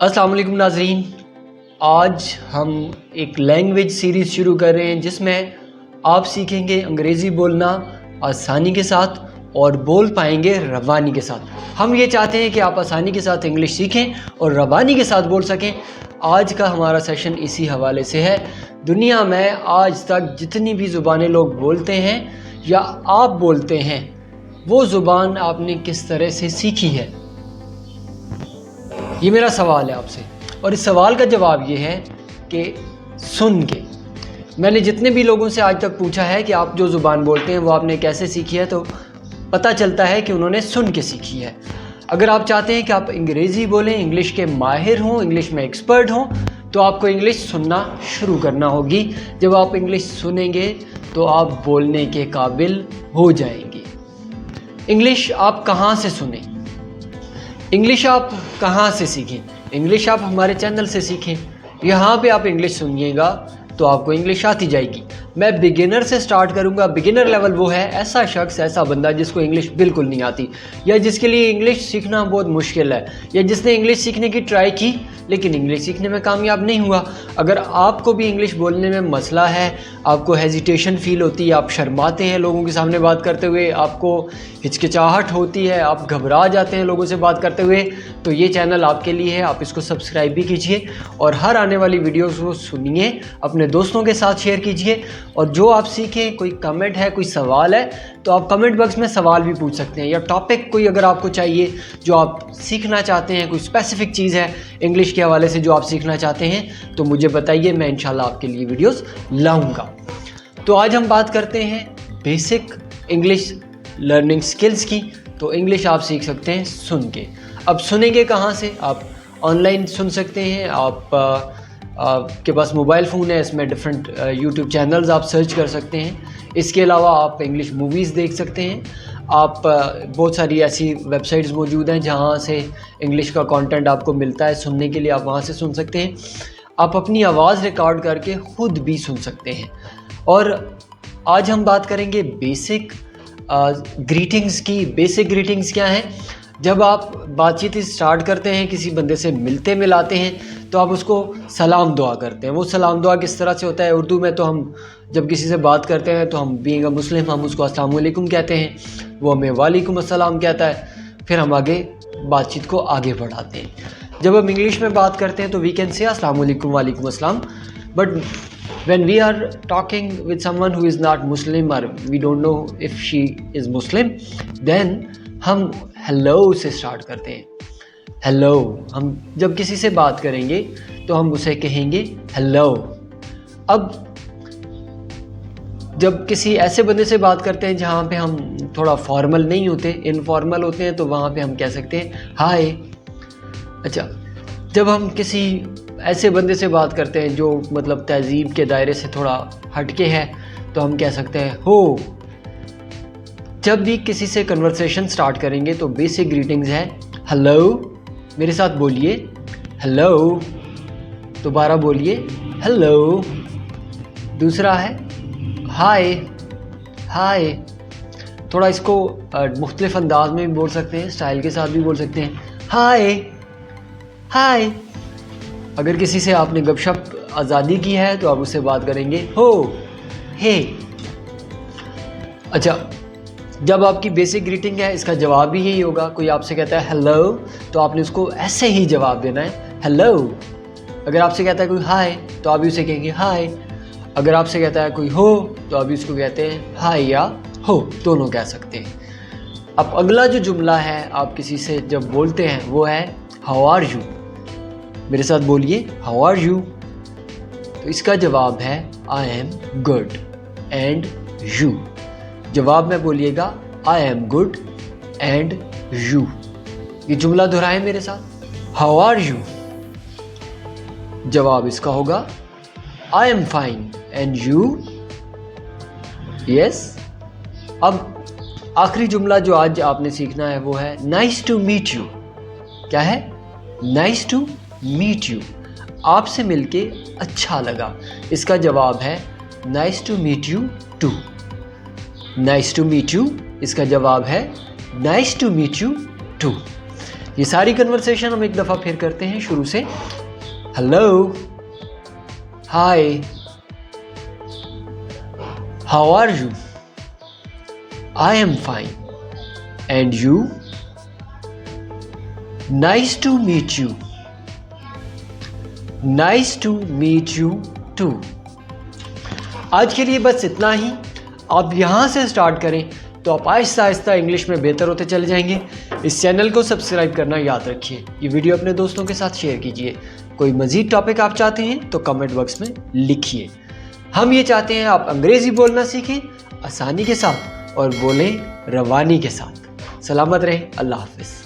अस्सलाम वालेकुम नाज़रीन, आज हम एक लैंग्वेज सीरीज़ शुरू कर रहे हैं जिसमें आप सीखेंगे अंग्रेज़ी बोलना आसानी के साथ और बोल पाएंगे रवानी के साथ। हम ये चाहते हैं कि आप आसानी के साथ इंग्लिश सीखें और रवानी के साथ बोल सकें। आज का हमारा सेशन इसी हवाले से है। दुनिया में आज तक जितनी भी ज़ुबानें लोग बोलते हैं या आप बोलते हैं, वो ज़ुबान आपने किस तरह से सीखी है, ये मेरा सवाल है आपसे। और इस सवाल का जवाब ये है कि सुन के। मैंने जितने भी लोगों से आज तक पूछा है कि आप जो ज़ुबान बोलते हैं वो आपने कैसे सीखी है, तो पता चलता है कि उन्होंने सुन के सीखी है। अगर आप चाहते हैं कि आप अंग्रेज़ी बोलें, इंग्लिश के माहिर हों, इंग्लिश में एक्सपर्ट हों, तो आपको इंग्लिश सुनना शुरू करना होगी। जब आप इंग्लिश सुनेंगे तो आप बोलने के काबिल हो जाएंगे। इंग्लिश आप कहाँ से सुनें, इंग्लिश आप कहाँ से सीखें? इंग्लिश आप हमारे चैनल से सीखें। यहाँ पे आप इंग्लिश सुनिएगा तो आपको इंग्लिश आती जाएगी। मैं बिगिनर से स्टार्ट करूँगा। बिगिनर लेवल वो है ऐसा शख्स, ऐसा बंदा जिसको इंग्लिश बिल्कुल नहीं आती, या जिसके लिए इंग्लिश सीखना बहुत मुश्किल है, या जिसने इंग्लिश सीखने की ट्राई की लेकिन इंग्लिश सीखने में कामयाब नहीं हुआ। अगर आपको भी इंग्लिश बोलने में मसला है, आपको हेजिटेशन फ़ील होती है, आप शर्माते हैं लोगों के सामने बात करते हुए, आपको हिचकिचाहट होती है, आप घबरा जाते हैं लोगों से बात करते हुए, तो ये चैनल आपके लिए है। आप इसको सब्सक्राइब भी कीजिए और हर आने वाली वीडियोस को सुनिए, अपने दोस्तों के साथ शेयर कीजिए। और जो आप सीखें, कोई कमेंट है, कोई सवाल है, तो आप कमेंट बॉक्स में सवाल भी पूछ सकते हैं, या टॉपिक कोई अगर आपको चाहिए जो आप सीखना चाहते हैं, कोई स्पेसिफिक चीज़ है इंग्लिश के हवाले से जो आप सीखना चाहते हैं, तो मुझे बताइए, मैं इंशाल्लाह आपके लिए वीडियोस लाऊंगा। तो आज हम बात करते हैं बेसिक इंग्लिश लर्निंग स्किल्स की। तो इंग्लिश आप सीख सकते हैं सुन के। अब सुनेंगे कहाँ से? आप ऑनलाइन सुन सकते हैं। आपके पास मोबाइल फ़ोन है, इसमें डिफरेंट यूट्यूब चैनल्स आप सर्च कर सकते हैं। इसके अलावा आप इंग्लिश मूवीज़ देख सकते हैं। आप बहुत सारी ऐसी वेबसाइट्स मौजूद हैं जहाँ से इंग्लिश का कंटेंट आपको मिलता है सुनने के लिए, आप वहाँ से सुन सकते हैं। आप अपनी आवाज़ रिकॉर्ड करके ख़ुद भी सुन सकते हैं। और आज हम बात करेंगे बेसिक ग्रीटिंग्स की। बेसिक ग्रीटिंग्स क्या हैं? जब आप बातचीत स्टार्ट करते हैं, किसी बंदे से मिलते मिलाते हैं, तो आप उसको सलाम दुआ करते हैं। वो सलाम दुआ किस तरह से होता है? उर्दू में तो हम जब किसी से बात करते हैं तो हम बीइंग अ मुस्लिम हम उसको अस्सलाम वालेकुम कहते हैं, वो हमें वालेकुम अस्सलाम कहता है, फिर हम आगे बातचीत को आगे बढ़ाते हैं। जब हम इंग्लिश में बात करते हैं तो वी कैन से अस्सलाम वालेकुम, वालेकुम अस्सलाम, but when we are talking with someone who is not Muslim or we don't know if she is Muslim, then हम हेलो से स्टार्ट करते हैं। हेलो, हम जब किसी से बात करेंगे तो हम उसे कहेंगे हेलो। अब जब किसी ऐसे बंदे से बात करते हैं जहाँ पे हम थोड़ा फॉर्मल नहीं होते, इनफॉर्मल होते हैं, तो वहाँ पे हम कह सकते हैं हाय। अच्छा, जब हम किसी ऐसे बंदे से बात करते हैं जो मतलब तहजीब के दायरे से थोड़ा हटके है, तो हम कह सकते हैं हो। जब भी किसी से कन्वर्सेशन स्टार्ट करेंगे तो बेसिक ग्रीटिंग्स है हेलो। मेरे साथ बोलिए हेलो, दोबारा बोलिए हेलो। दूसरा है हाय। हाय, थोड़ा इसको मुख्तलिफ अंदाज में भी बोल सकते हैं, स्टाइल के साथ भी बोल सकते हैं हाय हाय। अगर किसी से आपने गपशप आज़ादी की है तो आप उससे बात करेंगे हो हे। अच्छा, जब आपकी बेसिक ग्रीटिंग है, इसका जवाब भी यही होगा। कोई आपसे कहता है हेलो तो आपने उसको ऐसे ही जवाब देना है हेलो। अगर आपसे कहता है कोई हाय तो आप भी उसे कहेंगे हाय। अगर आपसे कहता है कोई हो तो आप भी उसको कहते हैं हाय या हो, दोनों कह सकते हैं। अब अगला जो जुमला है आप किसी से जब बोलते हैं वो है हाउ आर यू। मेरे साथ बोलिए हाउ आर यू। तो इसका जवाब है I am good. And you, जवाब में बोलिएगा I am good and you. ये जुमला दोहराएं मेरे साथ, हाउ आर यू। जवाब इसका होगा I am fine and you. Yes. अब आखिरी जुमला जो आज आपने सीखना है वो है नाइस टू मीट यू। क्या है? नाइस टू मीट यू, आपसे मिलके अच्छा लगा। इसका जवाब है nice to meet you too. Nice to meet you, इसका जवाब है nice to meet you too. یہ ساری کنورسیشن ہم ایک دفعہ پھر کرتے ہیں شروع سے. Hello, hi, how are you? I am fine, and you? Nice to meet you. Nice to meet you too. آج کے لیے بس اتنا ہی. آپ یہاں سے سٹارٹ کریں تو آپ آہستہ آہستہ انگلش میں بہتر ہوتے چلے جائیں گے. اس چینل کو سبسکرائب کرنا یاد رکھیے. یہ ویڈیو اپنے دوستوں کے ساتھ شیئر کیجیے. کوئی مزید ٹاپک آپ چاہتے ہیں تو کمنٹ باکس میں لکھیے. ہم یہ چاہتے ہیں آپ انگریزی بولنا سیکھیں آسانی کے ساتھ اور بولیں روانی کے ساتھ. سلامت رہیں. اللہ حافظ.